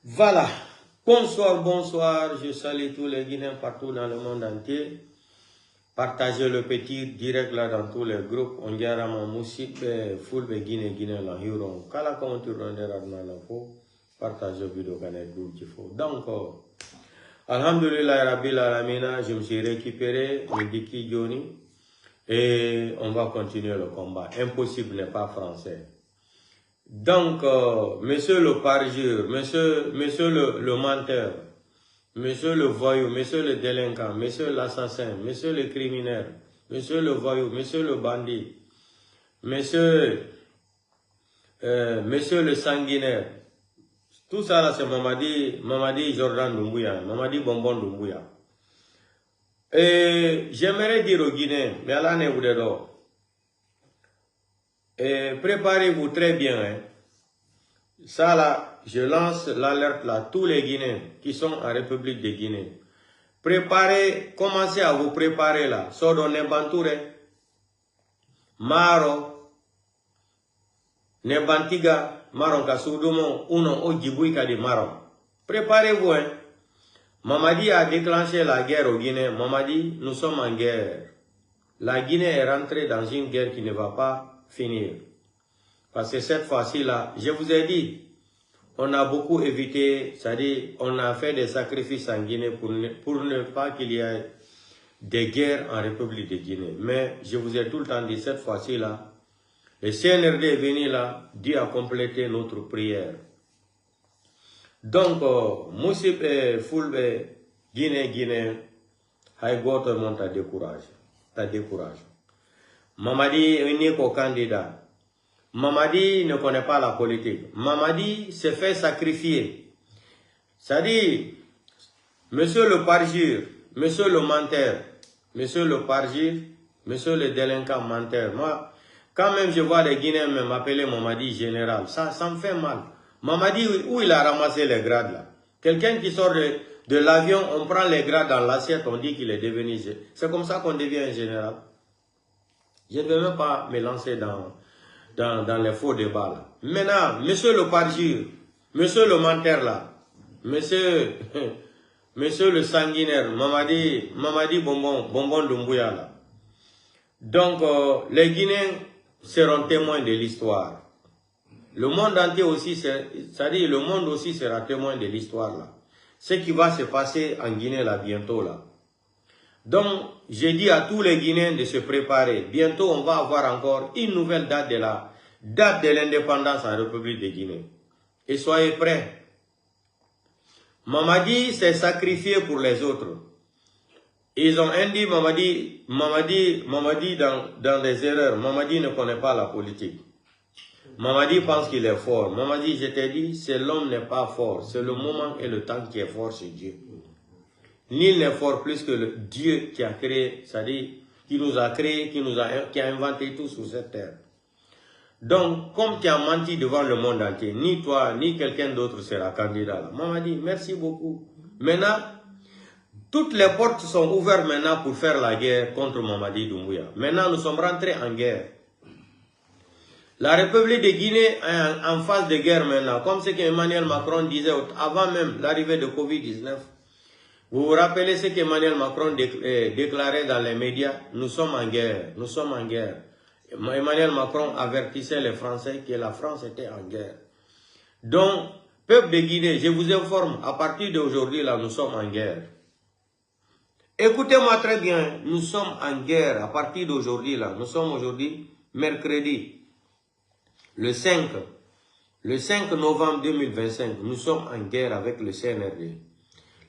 Voilà. Bonsoir, bonsoir. Je salue tous les Guinéens partout dans le monde entier. Partagez le petit direct là dans tous les groupes. On dirait mon musique, full de Guinée, la Huron. Kala comment tu rendras dans la peau. Partagez vidéo canal groupe qu'il faut. Donc, Alhamdulillah Rabbil Alamina, je me suis récupéré, le Diki Johnny. Et on va continuer le combat. Impossible n'est pas français. Donc, monsieur le parjure, monsieur le menteur, monsieur le voyou, monsieur le délinquant, monsieur l'assassin, monsieur le criminel, monsieur le voyou, monsieur le bandit, monsieur le sanguinaire, tout ça là c'est Mamadi Jordan Doumbouya, Mamadi Bonbon Doumbouya. Et j'aimerais dire aux Guinéens, mais là ne vous dedans, préparez-vous très bien, hein. Ça là, je lance l'alerte là, tous les Guinéens qui sont en République de Guinée. Préparez, commencez à vous préparer là. Sodo Nebantoure, Maro, Nebantiga, Maron Kasoudoumon, Uno Ojibouika de Maron. Préparez-vous, hein. Mamadi a déclenché la guerre au Guinée. Mamadi, nous sommes en guerre. La Guinée est rentrée dans une guerre qui ne va pas finir. Parce que cette fois-ci là, je vous ai dit, on a beaucoup évité, c'est-à-dire on a fait des sacrifices en Guinée pour ne pas qu'il y ait des guerres en République de Guinée. Mais je vous ai tout le temps dit, cette fois-ci là, le CNRD est venu là, Dieu a complété notre prière. Donc, Moussip et Fulbe, Guinée, Haïgote monte à décourage. Mamadi est unique au candidat. Mamadi ne connaît pas la politique. Mamadi s'est fait sacrifier. C'est-à-dire, monsieur le parjure, monsieur le menteur, monsieur le parjure, monsieur le délinquant menteur. Moi, quand même je vois les Guinéens m'appeler Mamadi général, ça me fait mal. Mamadi, où il a ramassé les grades là? Quelqu'un qui sort de l'avion, on prend les grades dans l'assiette, on dit qu'il est devenu. C'est comme ça qu'on devient un général. Je ne vais même pas me lancer dans les faux débats là. Maintenant, monsieur le parjure, monsieur le menteur là, monsieur le sanguinaire, Mamadi Bonbon Doumbouya là. Donc, les Guinéens seront témoins de l'histoire. Le monde entier aussi, c'est-à-dire le monde aussi sera témoin de l'histoire là. Ce qui va se passer en Guinée là bientôt là. Donc, j'ai dit à tous les Guinéens de se préparer. Bientôt, on va avoir encore une nouvelle date de l'indépendance en République de Guinée. Et soyez prêts. Mamadi s'est sacrifié pour les autres. Ils ont indiqué Mamadi dans des erreurs. Mamadi ne connaît pas la politique. Mamadi pense qu'il est fort. Mamadi, je t'ai dit, c'est l'homme n'est pas fort. C'est le moment et le temps qui est fort chez Dieu. Nul n'est fort plus que le Dieu qui a créé, c'est-à-dire qui nous a créé, qui a inventé tout sur cette terre. Donc, comme tu as menti devant le monde entier, ni toi, ni quelqu'un d'autre sera candidat. Mamadi, merci beaucoup. Maintenant, toutes les portes sont ouvertes maintenant pour faire la guerre contre Mamadi Doumbouya. Maintenant, nous sommes rentrés en guerre. La République de Guinée est en phase de guerre maintenant, comme ce qu'Emmanuel Macron disait avant même l'arrivée de Covid-19. Vous vous rappelez ce qu'Emmanuel Macron déclarait dans les médias? Nous sommes en guerre, nous sommes en guerre. Emmanuel Macron avertissait les Français que la France était en guerre. Donc, peuple de Guinée, je vous informe, à partir d'aujourd'hui, là, nous sommes en guerre. Écoutez-moi très bien, nous sommes en guerre à partir d'aujourd'hui, là. Nous sommes aujourd'hui, mercredi, le 5 novembre 2025, nous sommes en guerre avec le CNRD.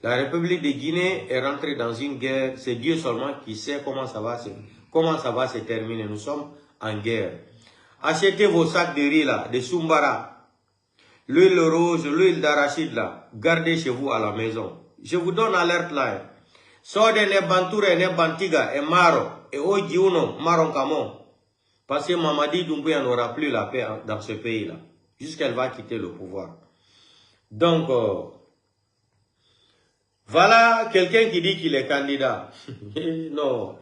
La République de Guinée est rentrée dans une guerre. C'est Dieu seulement qui sait comment ça va se terminer. Nous sommes en guerre. Achetez vos sacs de riz là, de Soumbara, l'huile rouge, l'huile d'arachide là. Gardez chez vous à la maison. Je vous donne alerte là. Sode ne Bantoure, ne Bantiga, et Maro, et Ojiuno, Maron Kamon. Parce que Mamadi Doumbouya n'aura plus la paix dans ce pays là. Jusqu'elle va quitter le pouvoir. Donc, voilà quelqu'un qui dit qu'il est candidat. Non.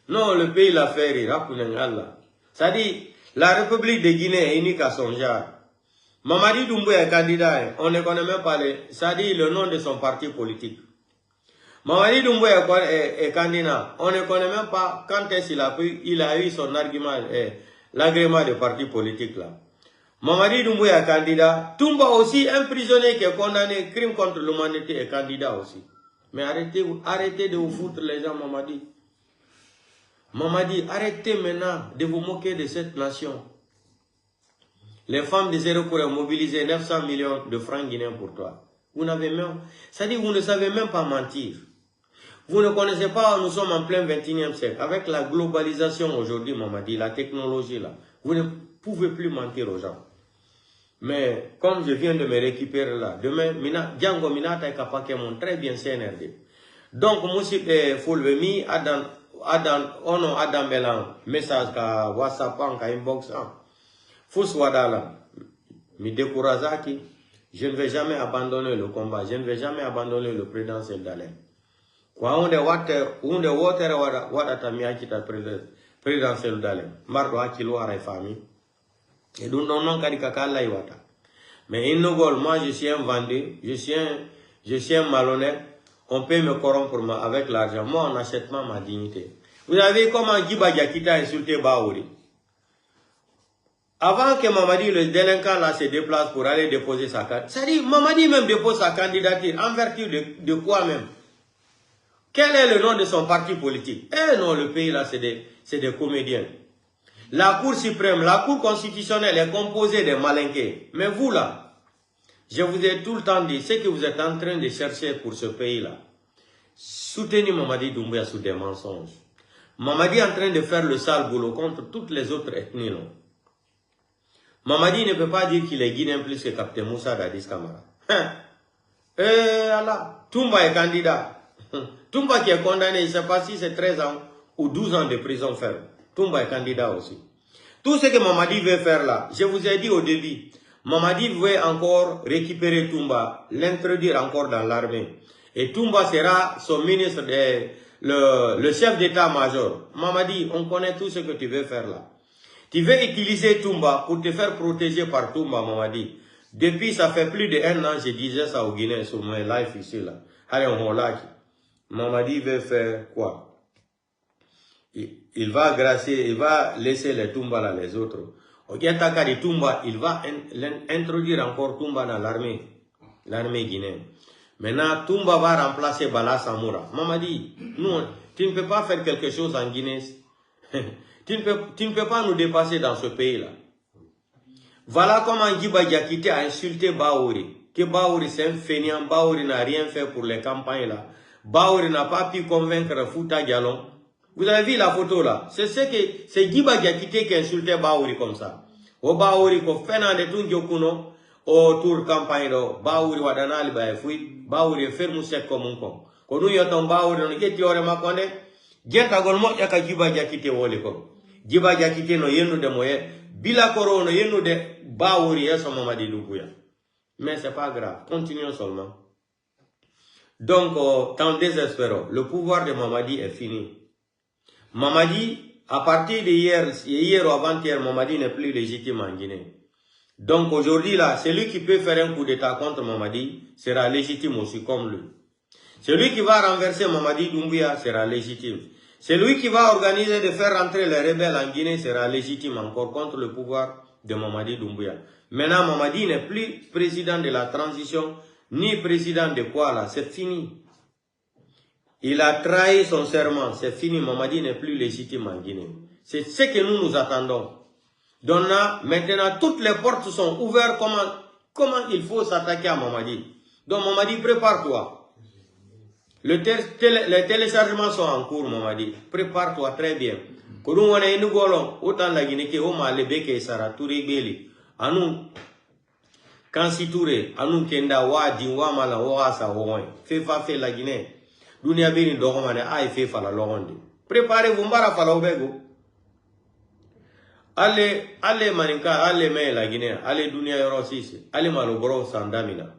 Non, le pays l'a fait rire. Ça dit, la République de Guinée est unique à son genre. Mamadi Doumbouya est candidat, on ne connaît même pas ça dit le nom de son parti politique. Mamadi Doumbouya est candidat, on ne connaît même pas quand est-ce qu'il a eu son argument, l'agrément de parti politique là. Mamadi Doumbouya est candidat, Toumba aussi, un prisonnier qui est condamné, crime contre l'humanité, est candidat aussi. Mais arrêtez de vous foutre les gens, Mamadi. Mamadi, arrêtez maintenant de vous moquer de cette nation. Les femmes de Zéro ont mobilisé 900 millions de francs guinéens pour toi. Vous n'avez même... C'est-à-dire vous ne savez même pas mentir. Vous ne connaissez pas, nous sommes en plein 21e siècle. Avec la globalisation aujourd'hui, Mamadi, la technologie là, vous ne pouvez plus mentir aux gens. Mais comme je viens de me récupérer là, demain, Django Minata est capable de montrer très bien CNRD. Donc, Moussip Folvemi, Adam Melan, message ka WhatsApp, ka inbox, Fous Wadala, mi découragaki, je ne vais jamais abandonner le combat, je ne vais jamais abandonner le présidentiel d'Alain. Kwa onde water wada tamiaki ta présidentiel d'Alain. Mardo akilo ara fami. Et donc non kadikakala iwata. Mais innogol, moi je suis un vendeur, je suis un malhonnête, on peut me corrompre avec l'argent. Moi on achète ma dignité. Vous avez comment Giba Diakita a insulté Baouri. Avant que Mamadi, le délinquant là, se déplace pour aller déposer sa candidature. C'est-à-dire, Mamadi même dépose sa candidature en vertu de quoi même? Quel est le nom de son parti politique? Eh non, le pays là, c'est des comédiens. La Cour suprême, la Cour constitutionnelle est composée de malinqués. Mais vous là, je vous ai tout le temps dit, ce que vous êtes en train de chercher pour ce pays là, soutenez Mamadi Doumbouya sous des mensonges. Mamadi est en train de faire le sale boulot contre toutes les autres ethnies. Non? Mamadi ne peut pas dire qu'il est guinéen plus que Captain Moussa Dadis Kamara. Allah, Toumba est candidat. Toumba qui est condamné, il ne sait pas si c'est 13 ans ou 12 ans de prison ferme. Toumba est candidat aussi. Tout ce que Mamadi veut faire là, je vous ai dit au début, Mamadi veut encore récupérer Toumba, l'introduire encore dans l'armée. Et Toumba sera son ministre, le chef d'état-major. Mamadi, on connaît tout ce que tu veux faire là. Tu veux utiliser Toumba pour te faire protéger par Toumba, Mamadi. Depuis, ça fait plus d'1 an, je disais ça au Guinée sur mon live ici là. Allez, on l'a. Mamadi veut faire quoi? Il va grâcer, il va laisser les Toumba là, les autres. Au Giataka de Toumba, il va introduire encore Toumba dans l'armée guinéenne. Maintenant, Toumba va remplacer Bala Samoura. Mamadi, nous, tu ne peux pas faire quelque chose en Guinée. Tu ne peux pas nous dépasser dans ce pays-là. Voilà comment Giba Diakité a insulté Baouri. Que Baouri c'est un fainéant, Baouri n'a rien fait pour les campagnes là. Baouri n'a pas pu convaincre Fouta Diallo. Vous avez vu la photo là? C'est Giba Diakité qui a insulté Baouri comme ça. O Baouri ko fena de tunjokuno autour campagne do Baouri wadanali ba fui Baouri ferme sec comme un con. Ko nu yoton Baouri no geti ore makonde. Genta gol mo yaka Giba Diakité wole ko. Giba Diakité no yenu de moye, bila koro no yenu de Baouri et son Mamadi Doumbouya. Mais c'est pas grave, continuons seulement. Donc, tant désespérons, le pouvoir de Mamadi est fini. Mamadi, à partir de hier ou avant-hier, Mamadi n'est plus légitime en Guinée. Donc aujourd'hui là, celui qui peut faire un coup d'état contre Mamadi sera légitime aussi comme lui. Celui qui va renverser Mamadi Doumbouya sera légitime. Celui qui va organiser de faire rentrer les rebelles en Guinée sera légitime encore contre le pouvoir de Mamadi Doumbouya. Maintenant, Mamadi n'est plus président de la transition, ni président de quoi là, c'est fini. Il a trahi son serment, c'est fini, Mamadi n'est plus légitime en Guinée. C'est ce que nous attendons. Donc là, maintenant, toutes les portes sont ouvertes, comment il faut s'attaquer à Mamadi. Donc Mamadi, prépare-toi. Les téléchargements sont en cours, Mamadi. Prépare-toi très bien. Quand on est autant la Guinée, on a le bec et Sarah Touré Beli. Anou, Kansi Touré, Anou Kenda, Wadi, Wamala, Wasa, Woy. Fait la Guinée. Dunia Bini Doromane, Aïe, fait la Lorande. Préparez-vous, Mbara Falobego. Allez, Maninka, allez, mais la Guinée, allez, Dunia Yorosisi, allez, Maloboro, Sandamina.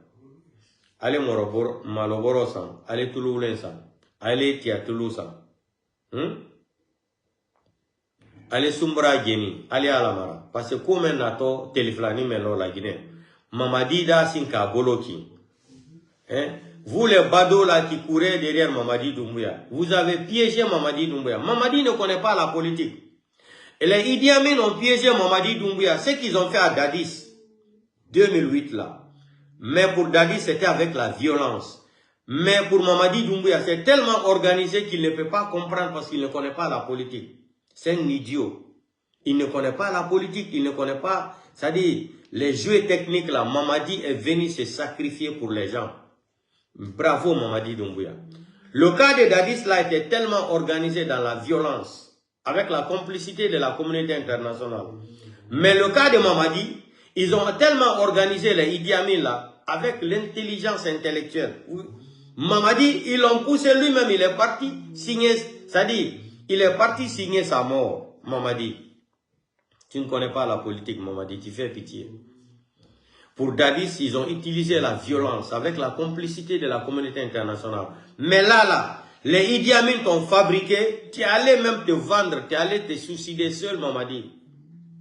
Allez Maloboro san, allez Touloulen san, allez Tia Toulouse san. Allez Sumbra Geni, allez Alamara. Parce que comme nato téléflani melo la Guinée. Mamadi da Sinka Goloki. Hein? Vous les badauds là qui couraient derrière Mamadi Doumbouya, vous avez piégé Mamadi Doumbouya. Mamadi ne connaît pas la politique. Et les Idi Amin ont piégé Mamadi Doumbouya. Ce qu'ils ont fait à Dadis, 2008 là. Mais pour Dadis, c'était avec la violence. Mais pour Mamadi Doumbouya, c'est tellement organisé qu'il ne peut pas comprendre parce qu'il ne connaît pas la politique. C'est un idiot. Il ne connaît pas la politique, il ne connaît pas, c'est-à-dire, les jeux techniques là. Mamadi est venu se sacrifier pour les gens. Bravo Mamadi Doumbouya. Le cas de Dadis là était tellement organisé dans la violence, avec la complicité de la communauté internationale. Mais le cas de Mamadi, ils ont tellement organisé les Idi Amin là, avec l'intelligence intellectuelle. Mamadi, ils l'ont poussé lui-même, il est parti signer, c'est-à-dire, il est parti signer sa mort, Mamadi. Tu ne connais pas la politique, Mamadi, tu fais pitié. Pour Dadis, ils ont utilisé la violence avec la complicité de la communauté internationale. Mais là, les Idi Amin t'ont fabriqué, tu allais même te vendre, tu allais te suicider seul, Mamadi.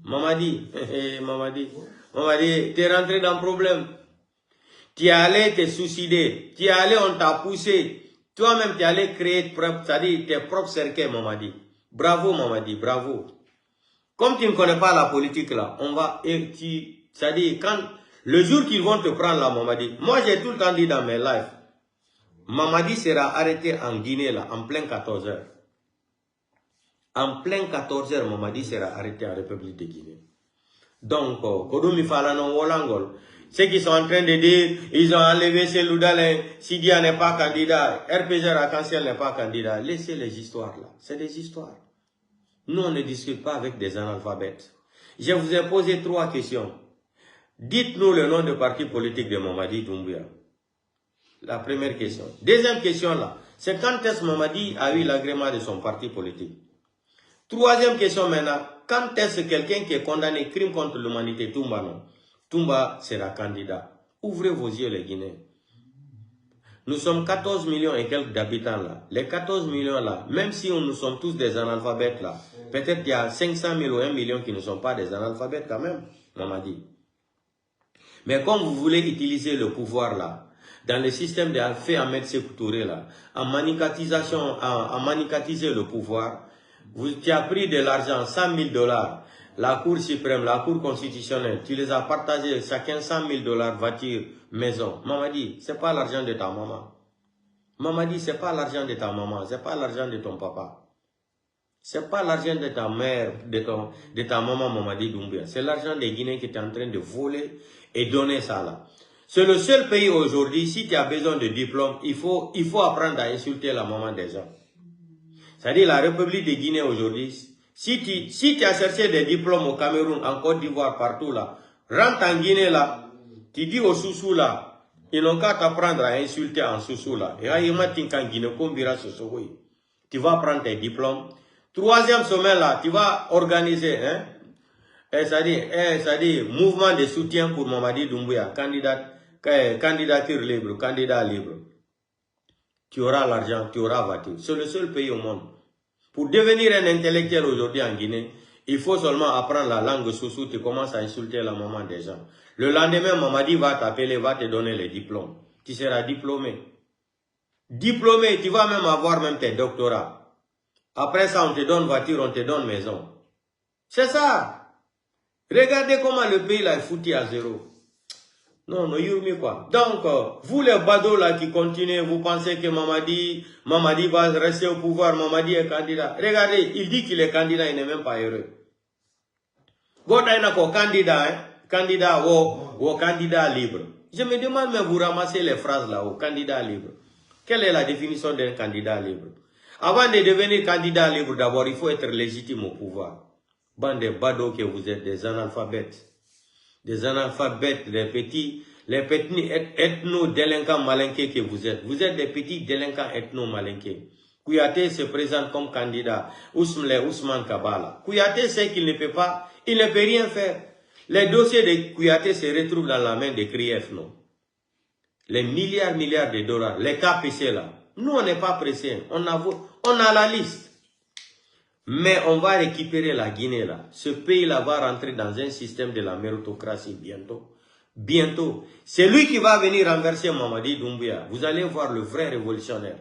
Mamadi, tu es rentré dans le problème. Tu allais te suicider, tu allais, on t'a poussé. Toi-même, tu allais créer tes propres cercueils, Mamadi. Bravo, Mamadi, bravo. Comme tu ne connais pas la politique là, on va, c'est-à-dire quand, le jour qu'ils vont te prendre là, Mamadi, moi j'ai tout le temps dit dans mes lives, Mamadi sera arrêté en Guinée là, en plein 14 h. En plein 14 h, Mamadi sera arrêté en République de Guinée. Donc, Kodoumi Falanon Wolangol, ceux qui sont en train de dire, ils ont enlevé Cellou Dalein, Sidia n'est pas candidat, RPG Arc-en-Ciel n'est pas candidat. Laissez les histoires là, c'est des histoires. Nous, on ne discute pas avec des analphabètes. Je vous ai posé 3 questions. Dites-nous le nom de parti politique de Mamadi Doumbouya. La première question. Deuxième question là, c'est quand est-ce que Mamadi a eu l'agrément de son parti politique? Troisième question maintenant, quand est-ce que quelqu'un qui est condamné crime contre l'humanité, Toumba non? Toumba sera candidat. Ouvrez vos yeux les Guinéens. Nous sommes 14 millions et quelques d'habitants là. Les 14 millions là, même si nous sommes tous des analphabètes là, peut-être qu'il y a 500 000 ou 1 million qui ne sont pas des analphabètes quand même, Mamadi. Mais comme vous voulez utiliser le pouvoir là, dans le système de fait Ahmed Sékou Touré là, en manicatiser le pouvoir, tu as pris de l'argent, 100 000 $, la Cour suprême, la Cour constitutionnelle, tu les as partagés, chacun 100 000 $, voiture, maison. Mamadi, ce n'est pas l'argent de ta maman. Mamadi, ce n'est pas l'argent de ta maman, ce n'est pas l'argent de ton papa. Ce n'est pas l'argent de ta mère, de ta maman Mamadi Doumbouya. C'est l'argent des Guinéens qui est en train de voler et donner ça là. C'est le seul pays aujourd'hui, si tu as besoin de diplôme, il faut apprendre à insulter la maman des gens. C'est-à-dire la République de Guinée aujourd'hui, si tu as cherché des diplômes au Cameroun, en Côte d'Ivoire, partout là, rentre en Guinée là, tu dis aux Soussous là, ils n'ont qu'à t'apprendre à insulter en Soussou là. Tu vas prendre tes diplômes. Troisième sommet là, tu vas organiser, hein, c'est-à-dire mouvement de soutien pour Mamadi Doumbouya, candidature libre, candidat libre. Tu auras l'argent, tu auras voiture. C'est le seul pays au monde. Pour devenir un intellectuel aujourd'hui en Guinée, il faut seulement apprendre la langue Soussou, tu commences à insulter la maman des gens. Le lendemain, Mamadi va t'appeler, va te donner les diplômes. Tu seras diplômé. Diplômé, tu vas même avoir même tes doctorats. Après ça, on te donne voiture, on te donne maison. C'est ça. Regardez comment le pays là est foutu à zéro. Non, non, Yurmi quoi. Donc, vous les badauds là qui continuez, vous pensez que Mamadi va rester au pouvoir, Mamadi est candidat. Regardez, il dit qu'il est candidat, il n'est même pas heureux. Godaina ko candidat, hein? Candidat ou candidat libre. Je me demande, mais vous ramassez les phrases là, au candidat libre. Quelle est la définition d'un candidat libre? Avant de devenir candidat libre, d'abord, il faut être légitime au pouvoir. Bande de badauds que vous êtes, des analphabètes. Des analphabètes, les petits ethno-délinquants malinqués que vous êtes. Vous êtes des petits délinquants ethno-malinqués. Kouyaté se présente comme candidat. Ousmane Kabala. Kouyaté sait qu'il ne peut pas, il ne peut rien faire. Les dossiers de Kouyaté se retrouvent dans la main des CRIEF, non. Les milliards de dollars, les KPC là. Nous, on n'est pas pressés. On a la liste. Mais on va récupérer la Guinée là. Ce pays là va rentrer dans un système de la méritocratie bientôt. Bientôt. C'est lui qui va venir renverser Mamadi Doumbouya. Vous allez voir le vrai révolutionnaire.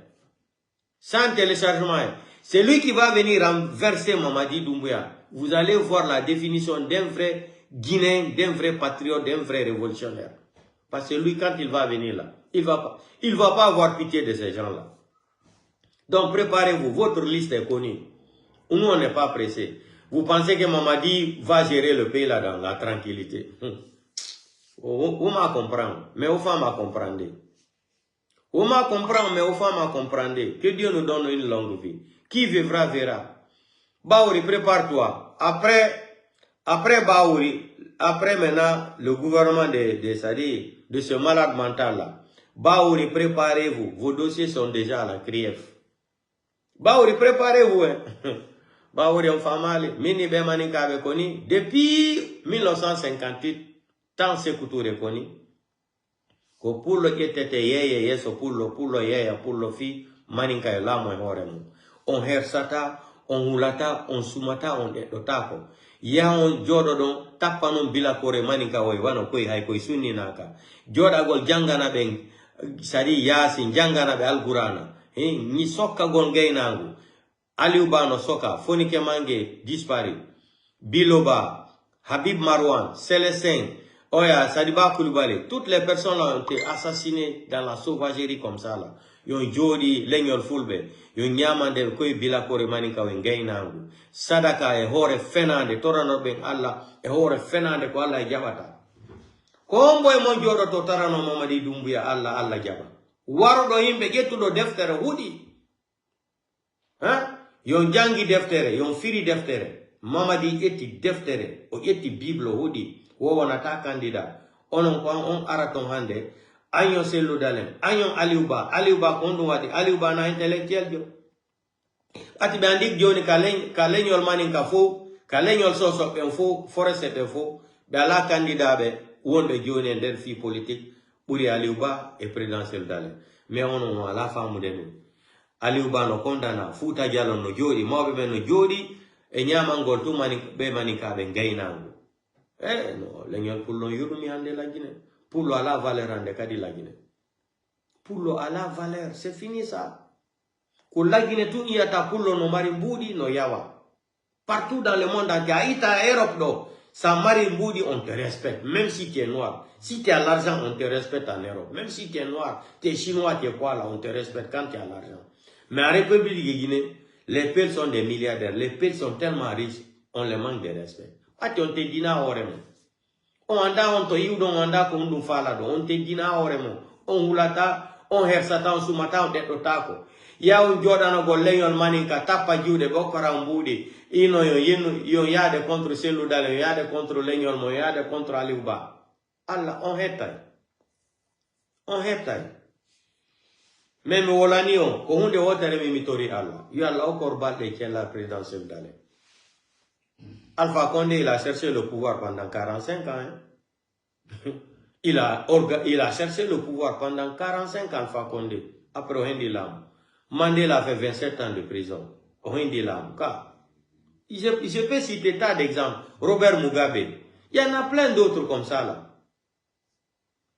Sans téléchargement. C'est lui qui va venir renverser Mamadi Doumbouya. Vous allez voir la définition d'un vrai Guinéen, d'un vrai patriote, d'un vrai révolutionnaire. Parce que lui, quand il va venir là, il va pas avoir pitié de ces gens-là. Donc préparez-vous, votre liste est connue. Nous, on n'est pas pressé. Vous pensez que Mamadi va gérer le pays là dans la tranquillité. Vous m'a comprendre, mais aux femmes à comprendre. Vous m'a comprendre, mais aux femmes à comprendre. Que Dieu nous donne une longue vie. Qui vivra verra. Baouri, prépare-toi. Après Baouri, après maintenant le gouvernement de ce malade mental là. Baouri, préparez-vous. Vos dossiers sont déjà à la CRIEF. Baouri, préparez-vous. Hein. Baouri, on fait mal. Mini Bemani Kabe Koni. Depuis 1958, tant c'est couture Koni. Ko pullo qui était yeye yeso pullo yeye pullo fi maninka la mo horemu. On hersata, on hulata, on sumata, on etotako. Ya on jodo don tapanon bila kore maninka way wano koy hay koy sunni naka. Joda gol jangana ben sari yasin jangana be alqurana. Ni sokka gon gaynangu. Aliubano soka fonike mange dispari. Biloba, Habib Marwan, Célestin, Oya, Sadiba Koulibaly, toutes les personnes là ont été assassinées dans la sauvagerie comme ça là. Yon jodi leñol fulbe, yon nyamande koy bila kore maninka wen gaynangu. Sadaka e hore fenande torano ben Allah e hore fenande ko Allah jabata. Kombo e mon jodo to tarano Mamadi Doumbouya Allah jaba. Waro do himbe gettudo deftere hudi. Hein? Yon jangi deftere, yon firi deftere. Mamadi eti deftere, o eti Bible hudi. Wonata candidat. On araton hande. Ayon Selou Dalen. Ayon Aliouba kondu wadi. Aliouba na intellectuel jo. Ati bandik joni kalenyol manin ka fo. Kalenyol soso en fo. Forest en fo. Dala candidat be. Wonde joni en der fi politique. Uri Aliouba et présidentiel Dalen. Mais on a la femme de nous. Aliouba no kondana. Fouta Diallo no jodi. Mawbe ben no jodi. E nyamangol tu be manika be gaynangu. No, leñol pullo yurumi ande la Guinée. Pullo à la valeur ande kadi la Guinée. Pullo à la valeur, c'est fini ça. Ko la Guinée tout y a ta pullo no marimboudi no yawa. Partout dans le monde entier, Aïta Europe do, sa marimboudi on te respecte, même si tu es noir. Si tu as l'argent, on te respecte en Europe. Même si tu es noir, tu es chinois, tu es quoi là, on te respecte quand tu as l'argent. Mais en République de Guinée, les peuples sont des milliardaires, les peuples sont tellement riches, on les manque de respect. Ati on te dina oremo. On anda on to yudo on anda ko ndum fala do on te dina oremo. On hulata, on hersata, on sumata, on tetotako. Ya on jodana go leñol maninka tappa juude go karambudi. Ino yo yade contre Selou Dalen, yade contre leñol mo, yade contre Aliouba. Allah on hetay. On hetay. Même wolani on ko hunde wotere mi mitori Allah. Yo Allah o korbalde kella présidentiel Dalen. Alpha Condé, il a cherché le pouvoir pendant 45 ans. Hein? il a cherché le pouvoir pendant 45 ans, Alpha Condé. Après, Ohendilam. Mandela a fait 27 ans de prison. Ohendilam. Je peux citer tas d'exemples. Robert Mugabe. Il y en a plein d'autres comme ça là.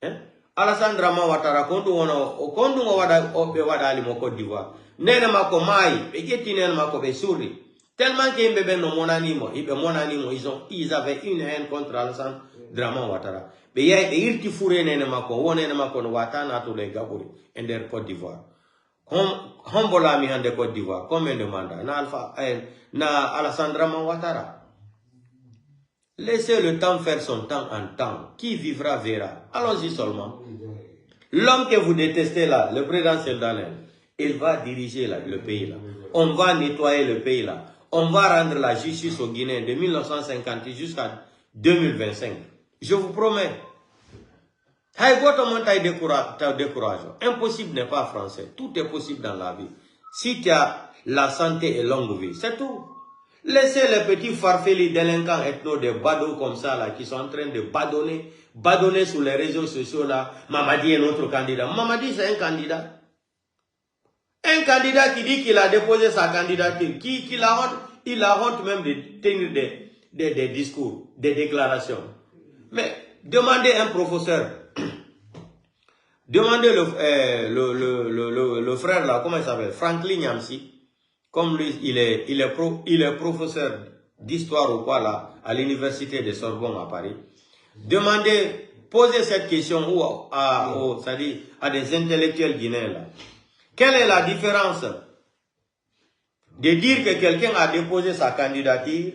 Hein? Alassane Dramane Ouattara, Kondu wada ali mo Côte d'Ivoire. Nene mako mai, peketi nene mako be suri. Tellement qu'ils avaient une haine contre Alassane Dramane Ouattara. Mais il y a des gens fourrés nene mako, ou nene mako no watana to le gaburi en der Côte d'Ivoire. Hombola mi hande Côte d'Ivoire, combien de mandats na Alassane Dramane Ouattara. Laissez le temps faire son temps en temps. Qui vivra verra. Allons-y seulement. L'homme que vous détestez là, le président Dalen, il va diriger là, le pays là. On va nettoyer le pays là. On va rendre la justice aux Guinéens de 1950 jusqu'à 2025. Je vous promets. Impossible n'est pas français. Tout est possible dans la vie. Si tu as la santé et longue vie, c'est tout. Laissez les petits farfelis délinquants ethno des badauds comme ça là, qui sont en train de badonner sur les réseaux sociaux là. Mamadi est notre candidat. Mamadi c'est un candidat. Un candidat qui dit qu'il a déposé sa candidature, il a honte même de tenir des discours, des déclarations. Mais demandez un professeur. Demandez le frère là, comment il s'appelle? Franklin Nyamsi. Comme lui, il est professeur d'histoire ou quoi là, à l'université de Sorbonne à Paris. Demandez, posez cette question c'est-à-dire à des intellectuels guinéens là. Quelle est la différence de dire que quelqu'un a déposé sa candidature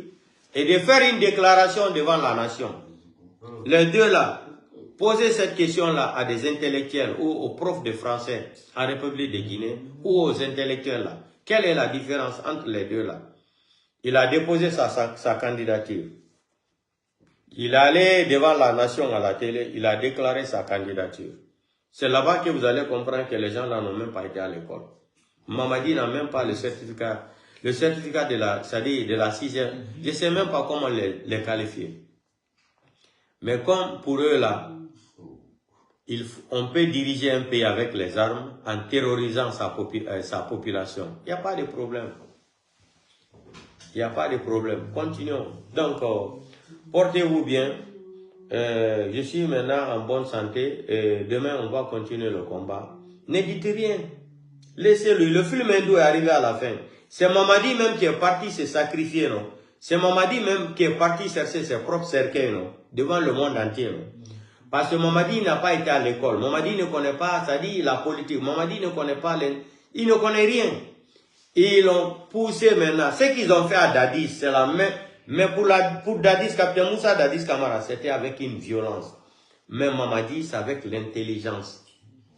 et de faire une déclaration devant la nation? Les deux là, posez cette question-là à des intellectuels ou aux profs de français en République de Guinée ou aux intellectuels là. Quelle est la différence entre les deux là? Il a déposé sa candidature. Il est allé devant la nation à la télé, il a déclaré sa candidature. C'est là-bas que vous allez comprendre que les gens là n'ont même pas été à l'école. Mamadi n'a même pas le certificat de la, c'est-à-dire de la 6e. Je ne sais même pas comment les qualifier. Mais comme pour eux là, on peut diriger un pays avec les armes en terrorisant sa population. Il n'y a pas de problème. Il n'y a pas de problème. Continuons. Donc, portez-vous bien. Je suis maintenant en bonne santé. Et demain, on va continuer le combat. Ne dites rien. Laissez-lui. Le film hindou est arrivé à la fin. C'est Mamadi même qui est parti se sacrifier, non? C'est Mamadi même qui est parti chercher ses propres cercueils, non? Devant le monde entier, non? Parce que Mamadi n'a pas été à l'école. Mamadi ne connaît pas, ça dit la politique. Mamadi ne connaît pas, il ne connaît rien. Ils l'ont poussé maintenant. Ce qu'ils ont fait à Dadis, c'est la même. Mais pour Dadis, Capitaine Moussa Dadis Camara, c'était avec une violence. Mais Mamadi, c'est avec l'intelligence.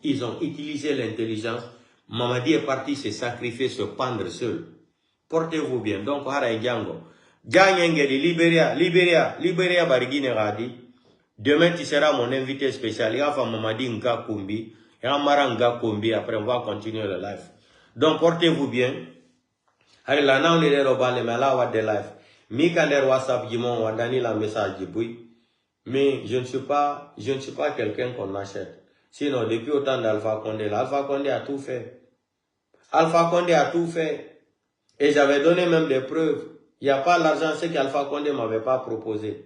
Ils ont utilisé l'intelligence. Mamadi est parti se sacrifier, se pendre seul. Portez-vous bien. Donc, Hara Django. Ganyengeli, Libéria Barigine Radi. Demain, tu seras mon invité spécial. Il y a Mamadi Nga Kumbi. Il y a Mara Nga Kumbi. Après, on va continuer le live. Donc, portez-vous bien. Allez, là, on est là, mais là, on va de live. Mika der WhatsApp, Jimon, on donne la message de Boui. Mais je ne suis pas quelqu'un qu'on achète. Sinon, depuis autant d'Alpha Condé, l'Alpha Condé a tout fait. Alpha Condé a tout fait. Et j'avais donné même des preuves. Il n'y a pas l'argent, c'est qu'Alpha Condé ne m'avait pas proposé.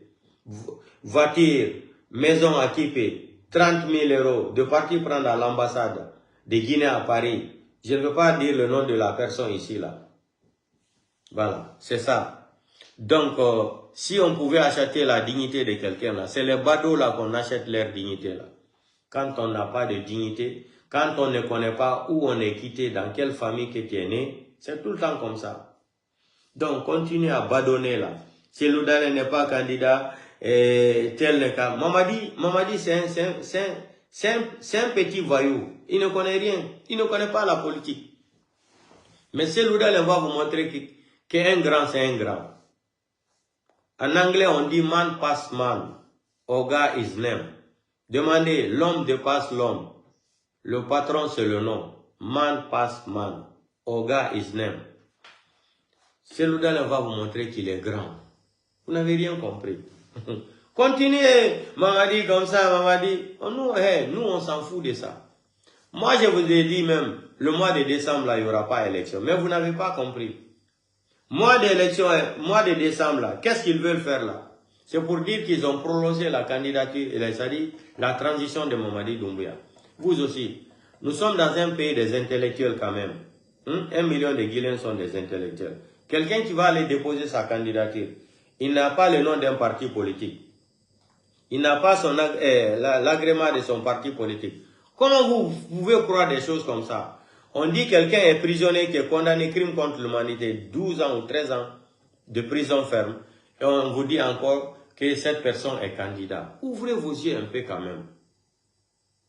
Voiture, maison équipée, 30 000 euros, de partir prendre à l'ambassade de Guinée à Paris. Je ne veux pas dire le nom de la personne ici, là. Voilà, c'est ça. Donc, si on pouvait acheter la dignité de quelqu'un, là, c'est les badauds, là, qu'on achète leur dignité, là. Quand on n'a pas de dignité, quand on ne connaît pas où on est quitté, dans quelle famille que tu es né, c'est tout le temps comme ça. Donc, continue à badonner, là. Si Loudane n'est pas candidat, tel le cas. Mamadi, c'est un petit voyou. Il ne connaît rien. Il ne connaît pas la politique. Mais si Loudane va vous montrer qu'un grand, c'est un grand. En anglais, on dit man pass man. Oga is name. Demandez, l'homme dépasse l'homme. Le patron, c'est le nom. Man pass man. Oga is name. Seloudane va vous montrer qu'il est grand. Vous n'avez rien compris. Continuez, Mamadi, comme ça, Mamadi. Nous, on s'en fout de ça. Moi, je vous ai dit même, le mois de décembre, là, il n'y aura pas d'élection. Mais vous n'avez pas compris. Mois de décembre, là, qu'est-ce qu'ils veulent faire là? C'est pour dire qu'ils ont prolongé la candidature, c'est-à-dire la transition de Mamadi Doumbouya. Vous aussi, nous sommes dans un pays des intellectuels quand même. 1 million de Guinéens sont des intellectuels. Quelqu'un qui va aller déposer sa candidature, il n'a pas le nom d'un parti politique. Il n'a pas l'agrément de son parti politique. Comment vous pouvez croire des choses comme ça? On dit quelqu'un est prisonnier qui est condamné crime contre l'humanité, 12 ans ou 13 ans de prison ferme. Et on vous dit encore que cette personne est candidat. Ouvrez vos yeux un peu quand même.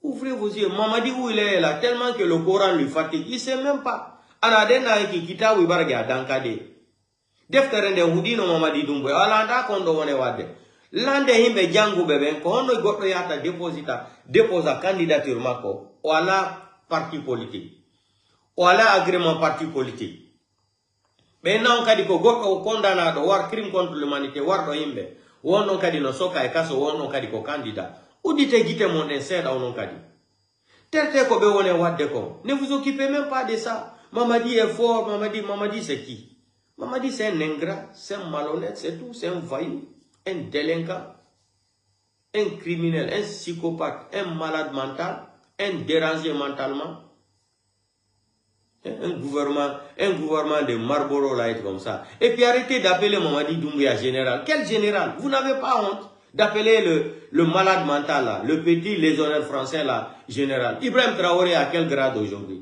Ouvrez vos yeux. Mamadi où il est là, tellement que le Coran lui fatigue. Il ne sait même pas. Anadena qui kita wibarga dankade. Defterende hudino Mamadi Doumbouya. Alanda kondo wone wade. Lande himbe jangu beben ko hono goddo yata déposa candidature mako wala parti politique. Wala agrément parti politique. Mais non kadi ko goddo condamnado war crime contre l'humanité war do himbe. Wono kadi no soka e kaso wono kadi ko candidat. Udite gite mon insert wono kadi. Terte ko be wone wadde ko. Ne vous occupez même pas de ça. Mamadi est fort, Mamadi c'est qui? Mamadi c'est un ingrat, c'est un malhonnête, c'est tout, c'est un voyou, un délinquant. un criminel, un psychopathe, un malade mental, un dérangé mentalement. Un gouvernement de Marlboro là est comme ça. Et puis arrêtez d'appeler Mamadi Doumbouya général. Quel général? Vous n'avez pas honte d'appeler le malade mental là, le petit légionnaire français là, général. Ibrahim Traoré à quel grade aujourd'hui?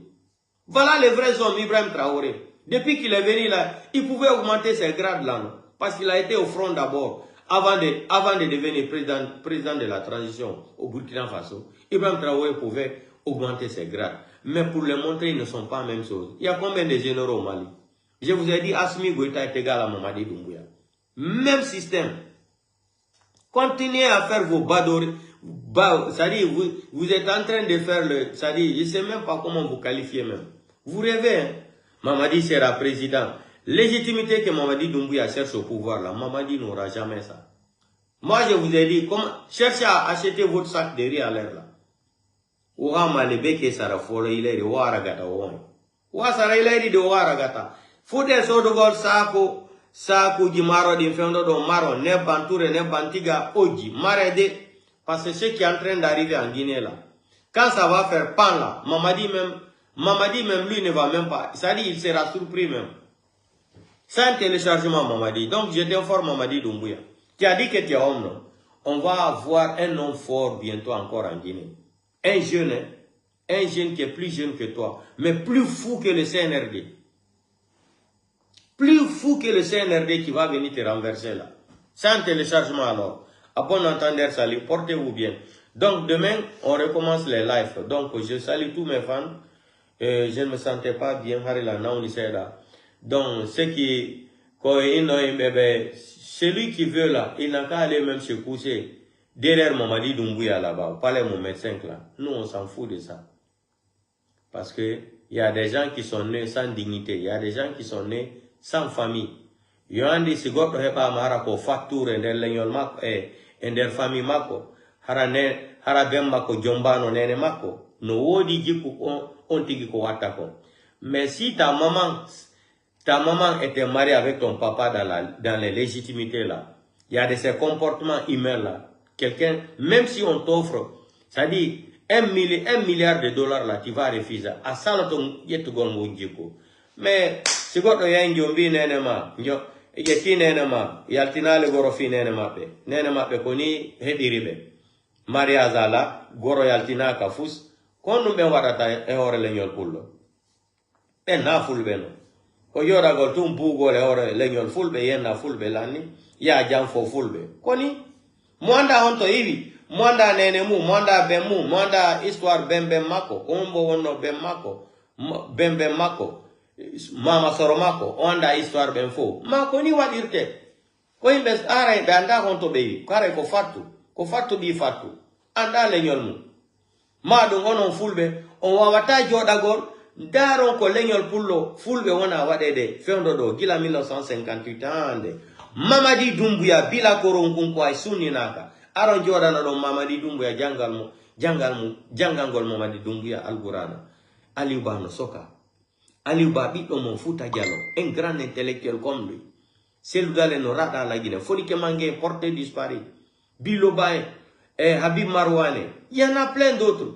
Voilà les vrais hommes, Ibrahim Traoré. Depuis qu'il est venu là, il pouvait augmenter ses grades là, non? Parce qu'il a été au front d'abord, avant de devenir président de la transition au Burkina Faso. Ibrahim Traoré pouvait augmenter ses grades. Mais pour les montrer, ils ne sont pas la même chose. Il y a combien de généraux au Mali? Je vous ai dit, Assimi Goïta est égal à Mamadi Doumbouya. Même système. Continuez à faire vos badori. C'est-à-dire, vous êtes en train de faire le... C'est-à-dire, je ne sais même pas comment vous qualifier même. Vous rêvez, hein? Mamadi sera président. Légitimité que Mamadi Doumbouya cherche au pouvoir, là, Mamadi n'aura jamais ça. Moi, je vous ai dit, cherchez à acheter votre sac de riz à l'air, là. Wa malebeke sara folo ile de wara gata won. Wa sara ile de wara gata. Fude so do gol sako di maro di fendo do maro ne banture ne bantiga oji marede parce que ce qui est en train d'arriver en Guinée là. Quand ça va faire pan là, Mamadi même lui ne va même pas. Ça dit il sera surpris même. C'est un téléchargement Mamadi. Donc je t'informe Mamadi Doumbouya. Tu as dit que tu es homme non? On va avoir un homme fort bientôt encore en Guinée. Un jeune qui est plus jeune que toi, mais plus fou que le CNRD. Plus fou que le CNRD qui va venir te renverser là. C'est un téléchargement alors. À bon entendeur, salut, portez-vous bien. Donc demain, on recommence les lives. Donc je salue tous mes fans. Je ne me sentais pas bien. Donc celui qui veut là, il n'a qu'à aller même se coucher. Derrière Mamadi Doumbouya là-bas, pas les mon médecin là. Nous, on s'en fout de ça. Parce que il y a des gens qui sont nés sans dignité. Il y a des gens qui sont nés sans famille. Il y a des gens qui sont nés sans facture et der famille mako. Hara bembako jombano nene mako. No wodi jiku on tigi ko watako. Mais si ta maman était mariée avec ton papa dans les légitimités là, il y a de ces comportements humains là. Quelqu'un, même si on t'offre, ça dit 1 milliard de dollars là, tu vas refuser. À ça, mais si vous avez un jombi nenema, yeti nenema, yaltina le gorofi nenema pe, nenema pe koni hediribe. Maria Zala, goro yaltina kafus, kon ben warata e ore leñol pullo. E na fulbe no. Ko yora gol tum bugo le ore leñol fulbe, yen na fulbe lani, ya jam fo fulbe. Koni Mwanda honto hivi, mwanda nenemu, mwanda bemu, mwanda histoire bembem mako, ombo wono bem mako, bembem mako, mama soro mako, onda histoire bemfo. Mako ni wadirte. Ko imbes are be anda honto beyi, kare ko fatu bi fatu. Anda leñol mu. Madu ngono fulbe, on wawata jodagol, daron ko leñol pullo, fulbe wona wadede, fendo do, gila 1958 ande. Mamadi Doumbouya bila korongun kwa suni naka. Aron joda na do Mamadi Doumbouya jangangol Mamadi Doumbouya algurana. Aliouba no soka. Aliouba bito mon Fouta Diallo, un grand intellectuel comme lui. Celui no rada la Guinée. Fonike Mange porté disparu. Bilobae, Habib Marwane. Il y en a plein d'autres.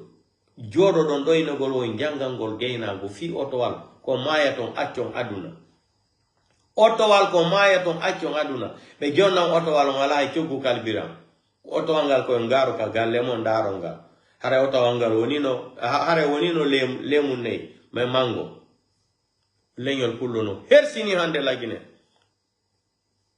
Jodo don doina golo jangangol geina go fi otowal ko mayaton accion aduna. Otowal ko maya ton accion aduna be jonna otowal ngala e ciogu kalbiram otowangal ko ngaro ka galle mon daronga hare otowangal wonino lemu nei me mango leñol pullo no hersini hande lagine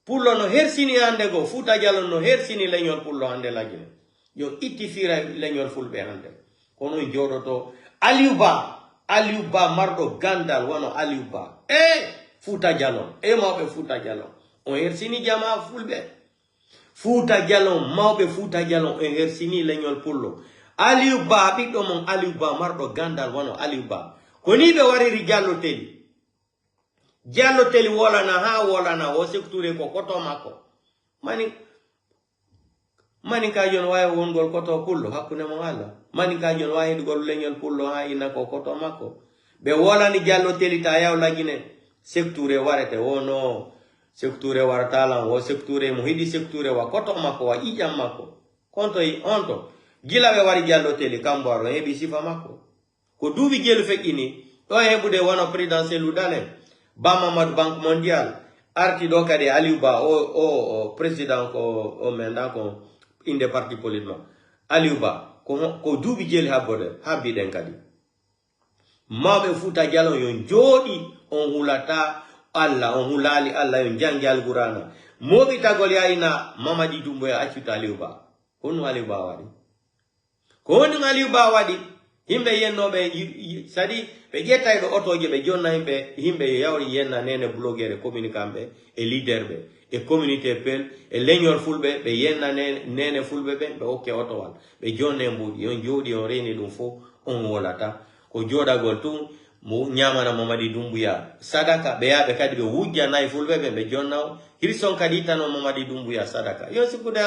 pullo no hersini hande go Fouta Diallo no hersini leñol pullo hande lagine yo itti fira leñol fulbe hande kono jodoto Aliouba mardo gandal wono Aliouba Fouta Diallo, mawbe Fouta Diallo. On hersini jama fulbe. Fouta Diallo, mawbe Fouta Diallo, on hersini leñol pullo. Aliouba, bito mon Aliouba, mardo gandal wano Aliouba. Koni be wariri Diallo teli. Diallo teli wala na wo sekture ko koto mako. Mani ka jon waye wongol koto pullo hakune mo ala. Mani ka jon waye dugol leñol pullo ha ina ko koto mako. Be wala ni Diallo teli ta yaw lagine. Sekture warete wono sekture wartala wo sekture mo hidi sekture wa koto mako wa ijam mako konto yi onto gila be wari jallo tele kambaro e bi sifa mako ko dubi gelu fekini o hebude wono présidentiel udane ba Mamadou Banque Mondiale arti do kadi Aliouba o président ko menda ko inde parti politique Aliouba ko dubi jeli habode habiden kadi mabe futa jalo yon jodi on hulata Allah on hulali Allah yon jangal qur'ana mobi tagol yaina Mamadi Doumbouya accuta Aliouba kono Aliouba wadi himbe yennobe sadi be jetta do otoje be jonna himbe yawri yenna nene blogger communicambe e leader be e communauté pel e leñol fulbe be yenna nene fulbe be okke otowal be jonne mbudi yon jodi on reni dum fo on wolata ko jodagol tun mo nyamana Mamadi Doumbouya sadaka be yabe kadi be wujja nay fulbe be jonnaw hirson kadi tano Mamadi Doumbouya sadaka yo sikude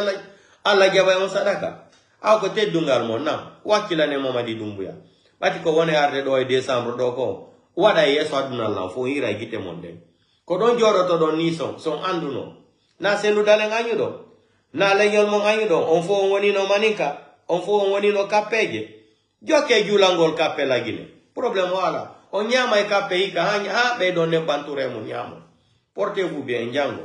Allah jaba on sadaka aw ko teddungal mon nam wakilane Mamadi Doumbouya bati ko woni arde do e décembre do ko wada yeso aduna la fo ira gite mon den ko don joroto don ni son anduno na selu dale nganyu do na leñol mo nganyu do on fo woni no maninka on fo woni no kapeje joke julangol kape la gine problème wala on nyama e kape ika ha be don ne banture mo nyamo portez-vous bien njango